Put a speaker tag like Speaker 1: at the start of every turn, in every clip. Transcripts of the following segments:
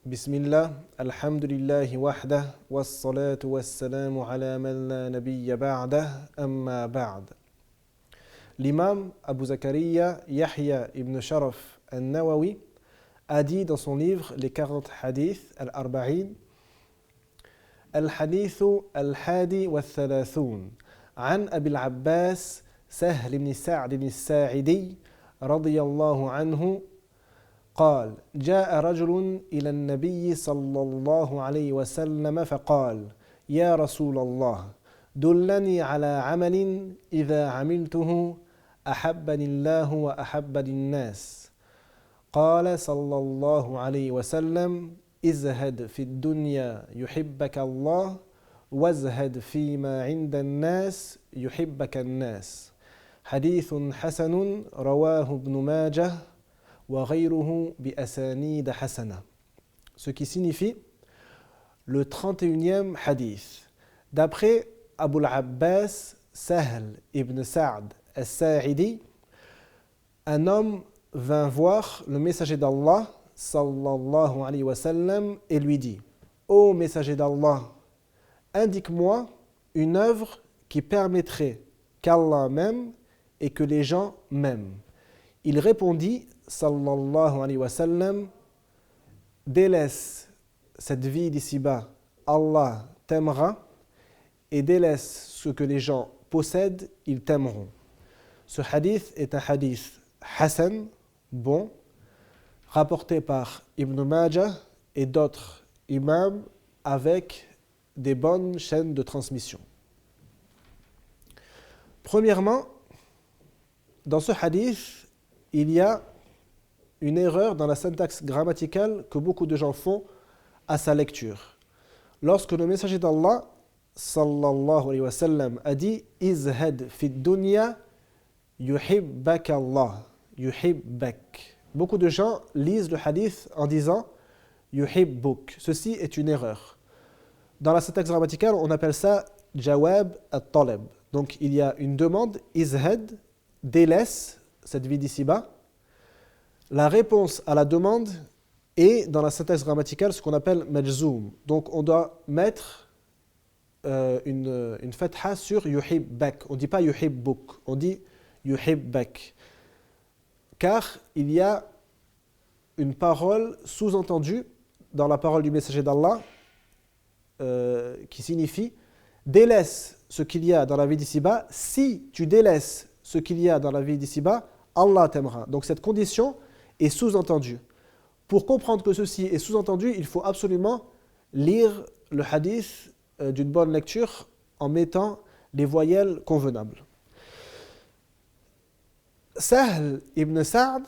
Speaker 1: بسم الله الحمد لله وحده والصلاة والسلام على من لا نبي بعده أما بعد. L'imam Abu Zakaria Yahya ibn Sharaf al-Nawawi a dit dans son livre les 40 hadiths al-Arba'in الحديث الحادي والثلاثون عن أبي العباس سهل بن سعد بن الساعدي رضي الله عنه قال جاء رجل إلى النبي صلى الله عليه وسلم فقال يا رسول الله دلني على عمل إذا عملته أحبني الله وأحبني الناس قال صلى الله عليه وسلم ازهد في الدنيا يحبك الله وازهد فيما عند الناس يحبك الناس حديث حسن رواه ابن ماجه وغيره بأسانيد حسنة. Ce qui signifie le 31e hadith. D'après Abu al-Abbas Sahl ibn Sa'd al-Sa'idi, un homme vint voir le messager d'Allah sallallahu alayhi wa sallam et lui dit: Ô messager d'Allah, indique-moi une œuvre qui permettrait qu'Allah m'aime et que les gens m'aiment. Il répondit sallallahu alayhi wa sallam: délaisse cette vie d'ici-bas, Allah t'aimera, et délaisse ce que les gens possèdent, ils t'aimeront. Ce hadith est un hadith Hassan, bon, rapporté par Ibn Majah et d'autres imams avec des bonnes chaînes de transmission. Premièrement, dans ce hadith, il y a une erreur dans la syntaxe grammaticale que beaucoup de gens font à sa lecture. Lorsque le messager d'Allah sallallahu alayhi wa sallam a dit izhad fi dunya yuhibbak Allah, yuhibbak. Beaucoup de gens lisent le hadith en disant yuhibbuk. Ceci est une erreur. Dans la syntaxe grammaticale, on appelle ça jawab at-talab. Donc il y a une demande, izhad, délaisse cette vie d'ici-bas. La réponse à la demande est dans la syntaxe grammaticale ce qu'on appelle majzoum. Donc on doit mettre une fatha sur yuhibbak. On ne dit pas yuhibbuk, on dit yuhibbak. Car il y a une parole sous-entendue dans la parole du messager d'Allah qui signifie délaisse ce qu'il y a dans la vie d'ici-bas. Si tu délaisses ce qu'il y a dans la vie d'ici-bas, Allah t'aimera. Donc cette condition est sous-entendue. Pour comprendre que ceci est sous-entendu, il faut absolument lire le hadith d'une bonne lecture en mettant les voyelles convenables. Sahl ibn Sa'd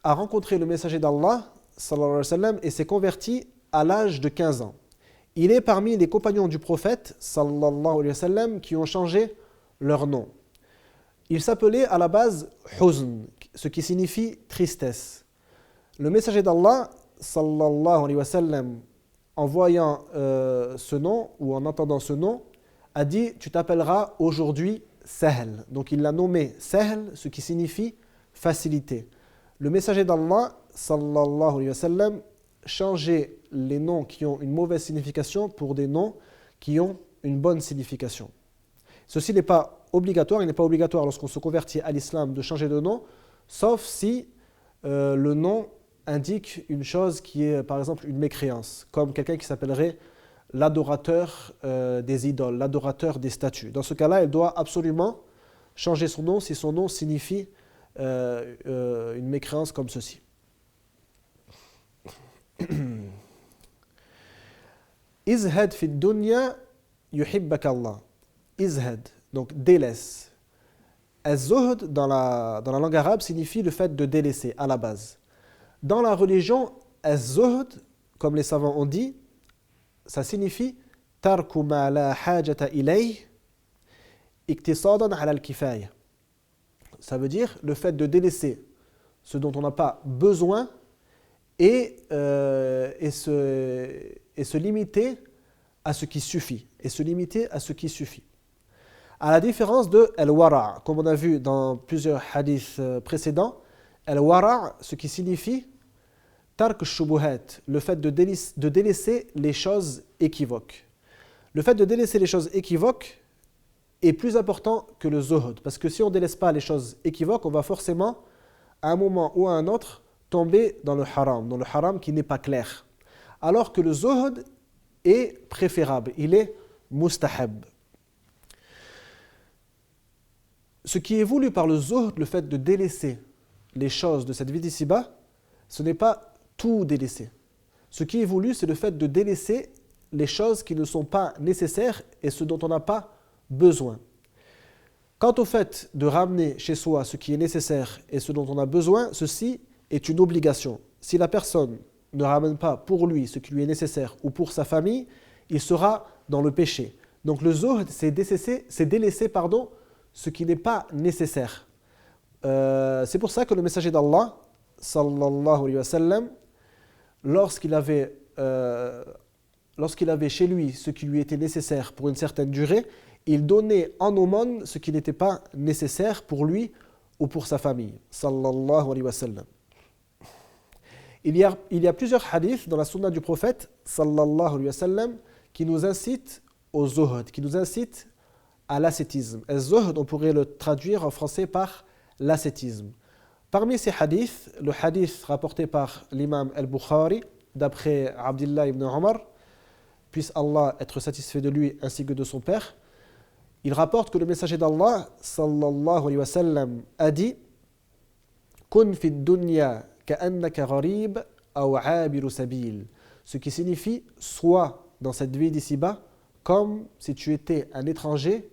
Speaker 1: a rencontré le messager d'Allah sallallahu alayhi wa sallam et s'est converti à l'âge de 15 ans. Il est parmi les compagnons du prophète sallallahu alayhi wa sallam qui ont changé leur nom. Il s'appelait à la base Huzn, ce qui signifie tristesse. Le messager d'Allah sallallahu alayhi wa sallam, en voyant ce nom ou en entendant ce nom, a dit: tu t'appelleras aujourd'hui Sahl. Donc il l'a nommé Sahl, ce qui signifie facilité. Le messager d'Allah sallallahu alayhi wa sallam changeait les noms qui ont une mauvaise signification pour des noms qui ont une bonne signification. Ceci n'est pas obligatoire, il n'est pas obligatoire lorsqu'on se convertit à l'islam de changer de nom, sauf si le nom indique une chose qui est par exemple une mécréance, comme quelqu'un qui s'appellerait l'adorateur des idoles, l'adorateur des statues. Dans ce cas-là, il doit absolument changer son nom si son nom signifie une mécréance comme ceci. Izhad fi dunya yuhibbak Allah. Izhad, donc délaisse. Az-zuhd dans la langue arabe signifie le fait de délaisser à la base. Dans la religion, az-zuhd, comme les savants ont dit, ça signifie tarku ma la hajata ilayh iktisadan ala al-kifaya. Ça veut dire le fait de délaisser ce dont on n'a pas besoin et se limiter à ce qui suffit. Et se limiter à ce qui suffit. À la différence de al-wara', comme on a vu dans plusieurs hadiths précédents, al-wara', ce qui signifie tark shubuhat, le fait de délaisser les choses équivoques. Le fait de délaisser les choses équivoques est plus important que le zuhd, parce que si on ne délaisse pas les choses équivoques, on va forcément, à un moment ou à un autre, tomber dans le haram qui n'est pas clair. Alors que le zuhd est préférable, il est mustahab. Ce qui est voulu par le zuhd, le fait de délaisser les choses de cette vie d'ici-bas, ce n'est pas tout délaisser. Ce qui est voulu, c'est le fait de délaisser les choses qui ne sont pas nécessaires et ce dont on n'a pas besoin. Quant au fait de ramener chez soi ce qui est nécessaire et ce dont on a besoin, ceci est une obligation. Si la personne ne ramène pas pour lui ce qui lui est nécessaire ou pour sa famille, il sera dans le péché. Donc le zuhd, c'est délaisser ce qui n'est pas nécessaire. C'est pour ça que le messager d'Allah, sallallahu alayhi wa sallam, lorsqu'il avait chez lui ce qui lui était nécessaire pour une certaine durée, il donnait en aumône ce qui n'était pas nécessaire pour lui ou pour sa famille, sallallahu alayhi wa sallam. Il y a plusieurs hadiths dans la sunna du prophète, sallallahu alayhi wa sallam, qui nous incitent au zuhd, qui nous incitent à l'ascétisme. Et zuhd, on pourrait le traduire en français par l'ascétisme. Parmi ces hadiths, le hadith rapporté par l'imam al-Bukhari, d'après Abdullah ibn Omar, puisse Allah être satisfait de lui ainsi que de son père, il rapporte que le messager d'Allah, sallallahu alayhi wa sallam, a dit « Kun fi dunya ka'annaka gharib aw 'abiru sabil » ce qui signifie « Sois dans cette vie d'ici-bas comme si tu étais un étranger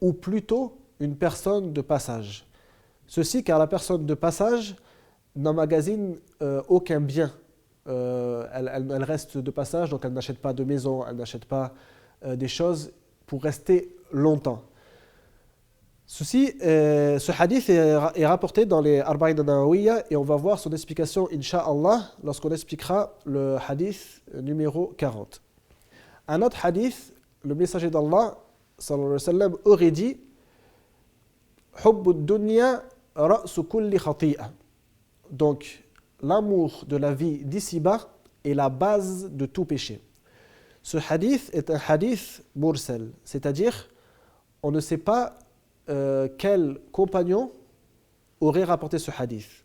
Speaker 1: ou plutôt une personne de passage. » Ceci car la personne de passage n'emmagasine aucun bien. Elle reste de passage, donc elle n'achète pas de maison, elle n'achète pas des choses pour rester longtemps. Ce hadith est rapporté dans les Arba'in an-Nawawiyya et on va voir son explication, Inch'Allah, lorsqu'on expliquera le hadith numéro 40. Un autre hadith, le messager d'Allah, sallallahu alayhi wa sallam, aurait dit « Hubbu dunya ra'su kulli khati'a » Donc, l'amour de la vie d'ici-bas est la base de tout péché. Ce hadith est un hadith mursal, c'est-à-dire on ne sait pas quel compagnon aurait rapporté ce hadith.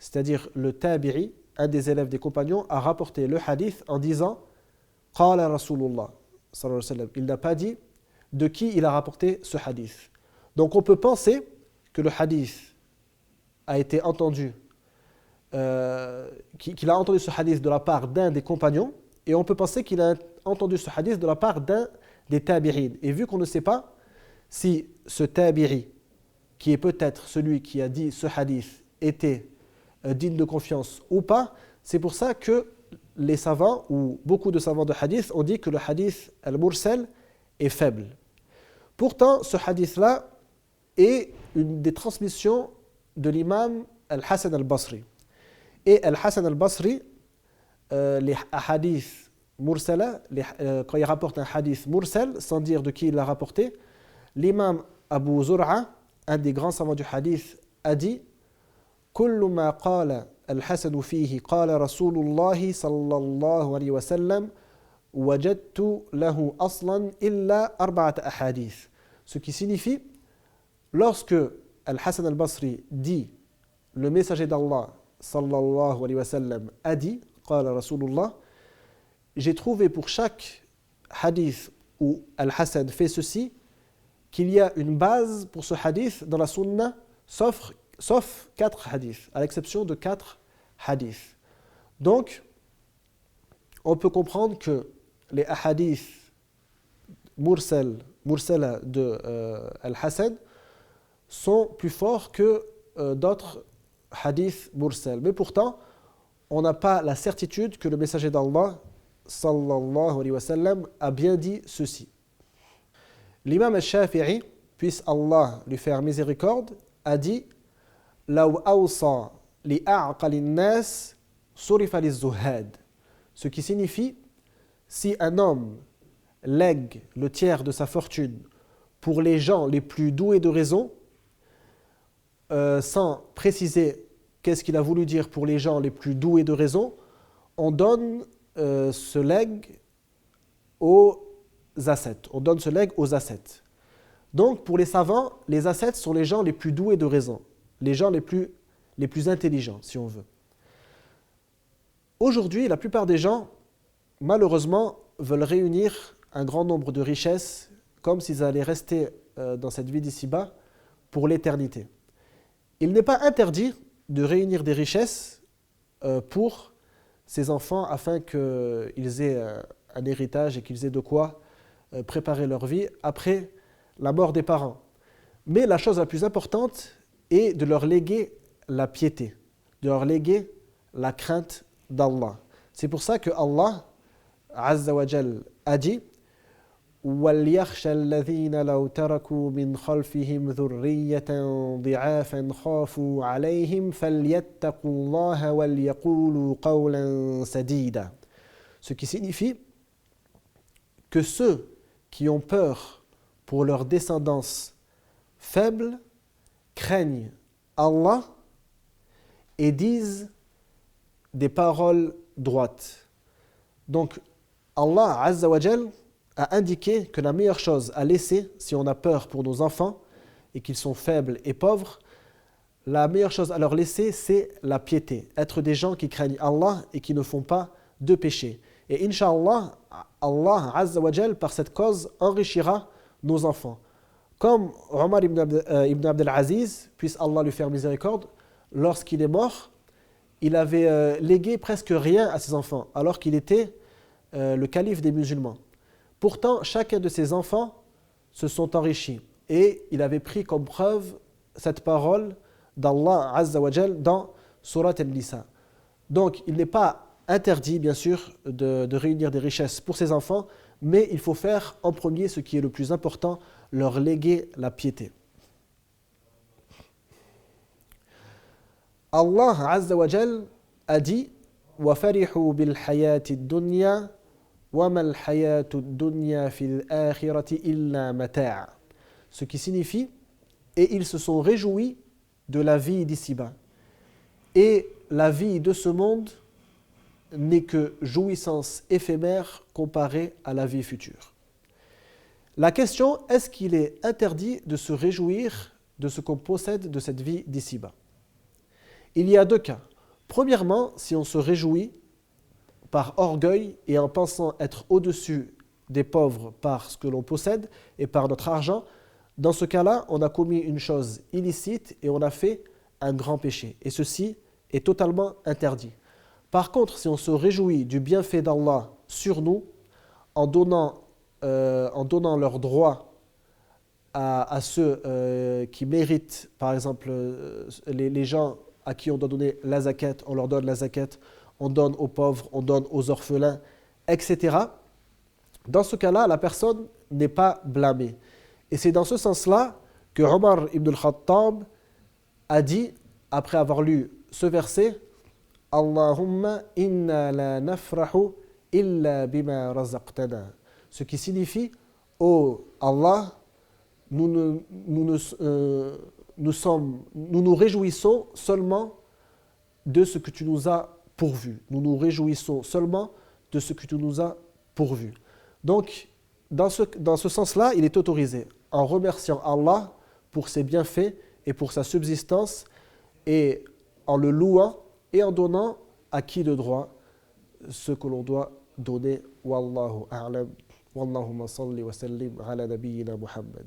Speaker 1: C'est-à-dire le tabi'i, un des élèves des compagnons, a rapporté le hadith en disant « Qala Rasulullah » sallallahu alayhi wa sallam. Il n'a pas dit de qui il a rapporté ce hadith. Donc on peut penser que le hadith a été entendu, qu'il a entendu ce hadith de la part d'un des compagnons, et on peut penser qu'il a entendu ce hadith de la part d'un des tabi'in. Et vu qu'on ne sait pas si ce tabi'i, qui est peut-être celui qui a dit ce hadith, était digne de confiance ou pas, c'est pour ça que les savants, ou beaucoup de savants de hadith, ont dit que le hadith al-mursal est faible. Pourtant, ce hadith-là est une des transmissions de l'imam al-Hasan al-Basri. Et al-Hasan al-Basri, les hadiths mursala, quand il rapporte un hadith mursal, sans dire de qui il l'a rapporté, l'imam Abu Zur'a, un des grands savants du hadith, a dit « Kullu ma qala al-Hasan fihi qala Rasulullah sallallahu alayhi wa sallam wajadtu lahu aslan illa arba'at ahadith » Ce qui signifie, lorsque al-Hasan al-Basri dit « Le messager d'Allah sallallahu alayhi wa sallam a dit, qala Rasulullah » j'ai trouvé pour chaque hadith où Al-Hasan fait ceci, qu'il y a une base pour ce hadith dans la sunna, sauf 4 hadiths, à l'exception de 4 hadiths. Donc, on peut comprendre que les hadiths mursala de Al-Hasan sont plus forts que d'autres hadiths mursal. Mais pourtant, on n'a pas la certitude que le messager d'Allah sallallahu alayhi wa sallam a bien dit ceci. L'imam al-Shafi'i, puisse Allah lui faire miséricorde, a dit « Law awsa li a'qali nas surifa liz-zuhad » ce qui signifie si un homme lègue le tiers de sa fortune pour les gens les plus doués de raison, sans préciser qu'est-ce qu'il a voulu dire pour les gens les plus doués de raison? On donne ce legs aux ascètes. On donne ce legs aux ascètes. Donc, pour les savants, les ascètes sont les gens les plus doués de raison, les gens les plus intelligents, si on veut. Aujourd'hui, la plupart des gens, malheureusement, veulent réunir un grand nombre de richesses comme s'ils allaient rester dans cette vie d'ici-bas pour l'éternité. Il n'est pas interdit de réunir des richesses pour ses enfants afin qu'ils aient un héritage et qu'ils aient de quoi préparer leur vie après la mort des parents. Mais la chose la plus importante est de leur léguer la piété, de leur léguer la crainte d'Allah. C'est pour ça que Allah Azza wa Jal a dit وَلْيَخْشَ الَّذِينَ لَوْ تَرَكُوا مِنْ خَلْفِهِمْ ذُرِّيَّةً ضِعَافًا خَافُوا عَلَيْهِمْ فَلْيَتَّقُوا اللَّهَ وَلْيَقُولُوا قَوْلًا سَدِيدًا. Ce qui signifie que ceux qui ont peur pour leur descendance faible craignent Allah et disent des paroles droites. Donc Allah Azza wa Jal a indiqué que la meilleure chose à laisser si on a peur pour nos enfants et qu'ils sont faibles et pauvres, la meilleure chose à leur laisser c'est la piété, être des gens qui craignent Allah et qui ne font pas de péché. Et Inch'Allah, Allah Azza wa Jal par cette cause enrichira nos enfants. Comme Omar ibn Abdel Aziz, puisse Allah lui faire miséricorde, lorsqu'il est mort, il avait légué presque rien à ses enfants, alors qu'il était le calife des musulmans. Pourtant, chacun de ses enfants se sont enrichis. Et il avait pris comme preuve cette parole d'Allah Azza wa Jal dans Surat An-Nisa. Donc, il n'est pas interdit, bien sûr, de réunir des richesses pour ses enfants, mais il faut faire en premier ce qui est le plus important, leur léguer la piété. Allah Azza wa Jal a dit وَفَرِحُوا بِالْحَيَاةِ الدُّنْيَا وَمَا الْحَيَاةُ الدُّنْيَا فِي الْآخِرَةِ إِلَّا مَتَاعٌ. Ce qui signifie et ils se sont réjouis de la vie d'ici-bas. Et la vie de ce monde n'est que jouissance éphémère comparée à la vie future. La question, est-ce qu'il est interdit de se réjouir de ce qu'on possède de cette vie d'ici-bas? Il y a deux cas. Premièrement, si on se réjouit par orgueil et en pensant être au-dessus des pauvres par ce que l'on possède et par notre argent, dans ce cas-là, on a commis une chose illicite et on a fait un grand péché. Et ceci est totalement interdit. Par contre, si on se réjouit du bienfait d'Allah sur nous, en donnant leurs droits à ceux qui méritent, par exemple, les gens à qui on doit donner la zakat, on leur donne la zakat, on donne aux pauvres, on donne aux orphelins, etc. Dans ce cas-là, la personne n'est pas blâmée. Et c'est dans ce sens-là que Omar ibn al-Khattab a dit, après avoir lu ce verset, Allahumma inna la nafrahu illa bima razaqtana. Ce qui signifie, oh Allah, nous nous réjouissons seulement de ce que tu nous as pourvu. Nous nous réjouissons seulement de ce que tu nous as pourvu. Donc, dans ce sens-là, il est autorisé, en remerciant Allah pour ses bienfaits et pour sa subsistance, et en le louant et en donnant à qui de droit ce que l'on doit donner. Wallahu a'lam. Wallahumma salli wa sallim ala nabiyyina Muhammad.